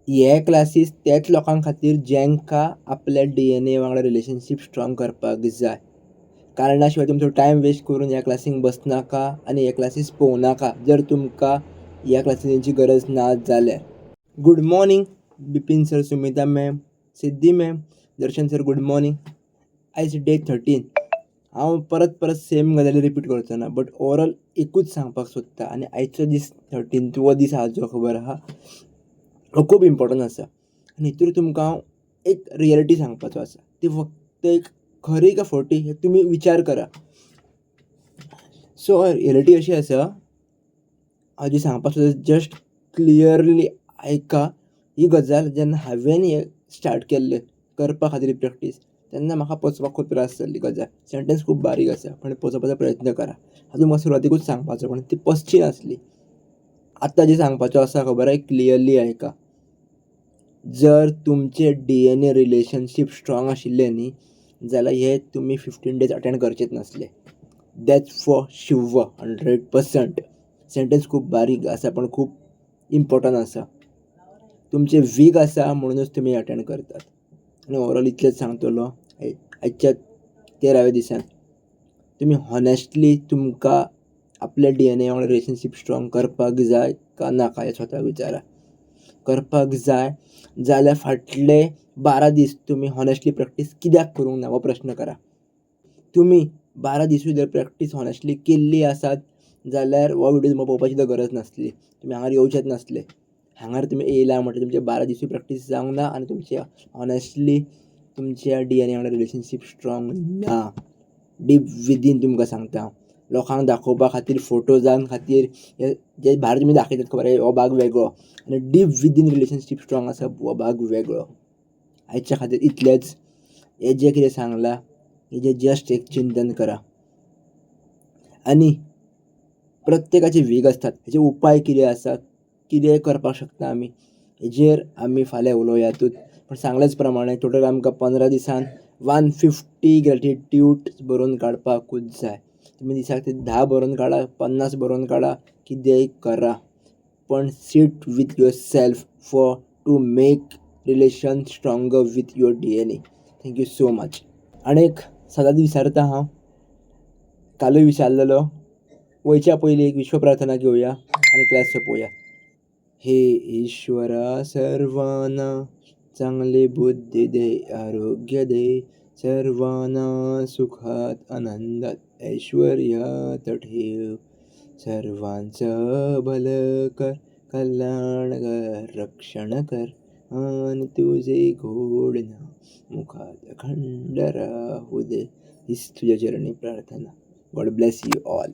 हे क्लासीस त्याच लोकां खातीर जेंकां आपल्या DNA वांगडा रिलेशनशीप स्ट्रॉंग करपाक जाय. कारणा शिवाय तुमचो टायम वेस्ट करून ह्या क्लासीक बसनाका आनी हे क्लासीस पळोवनाका जर तुमकां ह्या क्लासींची गरज ना जाल्यार. Good morning Bipin sir, Sumita ma'am, Siddhi ma'am, Darshan sir, good morning. आयज डे 13. हांव परत सेम गजाली रिपीट करचो ना, बट ओवरऑल एकूच सांगपाक सोदता. आनी आयचो दीस 13th दीस आहा जो खबर आहा हो खूब इम्पॉर्टंट आसा. आनी हितूर तुमकां हांव एक रियलिटी सांगपाचो आसा. ती फक्त एक खरी का खोटी हे तुमी विचार करा. सो रियलिटी अशी आसा, हांव जी सांगपाक सोदता जस्ट क्लियरली आयका. ही गजाल जेन्ना हांवें हें स्टार्ट केल्लें करपा खातीर प्रॅक्टीस, तेन्ना म्हाका पचपाक खूब त्रास जाल्ली गजाल. सेंटेन्स खूब बारीक आसा पण पचोवपाचो प्रयत्न करा. हांव तुमकां सुरवातेकूच सांगपाचो पण ती पचची नासली. आतां जी सांगपाचो आसा खबर आहा क्लियरली आयका. जर तुमचे DNA रिलेशनशीप स्ट्रॉंग आशिल्ले न्ही जाल्यार हे तुमी 15 days अटेंड करचेच नासले. That's for sure 100%. सेंटेन्स खूब बारीक आसा पण खूब इम्पॉर्टंट आसा. तुमचे वीक आसा म्हणूनच तुमी अटेंड करतात. आनी ओवरऑल इतलेंच सांगतलो आयच्या 13व्या दिसान. तुमी हॉनेस्टली तुमकां आपल्या DNA वांगडा रिलेशनशीप स्ट्रॉंग करपाक जाय का नाका हें स्वताक विचारा. करपाक जाय जाल्यार फाटले 12 दीस तुमी हॉनेस्टली प्रॅक्टीस कित्याक करूंक ना हो प्रश्न करा. तुमी 12 दिसूय जर प्रॅक्टीस हॉनेस्टली केल्ली आसात जाल्यार हो व्हिडिओ तुमकां पळोवपाची सुद्दां गरज नासली. तुमी हांगार येवचेच नासले. हांगार तुमी येयला म्हणटा तुमचे 12 दिसूय प्रॅक्टीस जावंक ना आनी तुमचे हॉनेस्टली तुमच्या DNA वांगडा रिलेशनशीप स्ट्रॉंग ना. डीप विदीन तुमकां सांगता हांव. लोकांक दाखोवपा खातीर, फोटोजां खातीर जे भायर तुमी दाखयतात खबर आहा हो भाग वेगळो आनी डीप विदीन रिलेशनशीप स्ट्रॉंग आसा हो भाग वेगळो. आयच्या खातीर इतलेंच. हें जें कितें सांगलां हेजें जस्ट एक चिंतन करा. आनी प्रत्येकाचे वीक आसतात. हेजे उपाय कितें आसात, कितें करपाक शकता आमी, हेजेर आमी फाल्यां उलोवयातूच. पण सांगल्याच प्रमाणे टोटल आमकां 15 दिसान 150 ग्रॅटिट्यूड बरोवन काडपाकूच जाय. तुमी दिसाक ते 10 बरोवन काडा, 50 बरोवन काडा, कितेंय करा. पण sit with yourself for to make relation stronger with your DNA. Thank you so much. आनीक सदांच विचारता हांव, कालूय विचारलेलो. वयच्या पयलीं एक विश्व प्रार्थना घेवया आनी क्लास सोंपोवया. हे ईश्वरा सर्वांना चांगली बुद्धी दे, आरोग्य दे, सर्वांना सुखात आनंदात ऐश्वर्यात ठेव. सर्वांचं भलं कर, कल्याण कर, रक्षण कर आणि तुझे गोड नाम मुखात अखंड राहू दे. हीच तुझ्या चरणी प्रार्थना. God bless you all.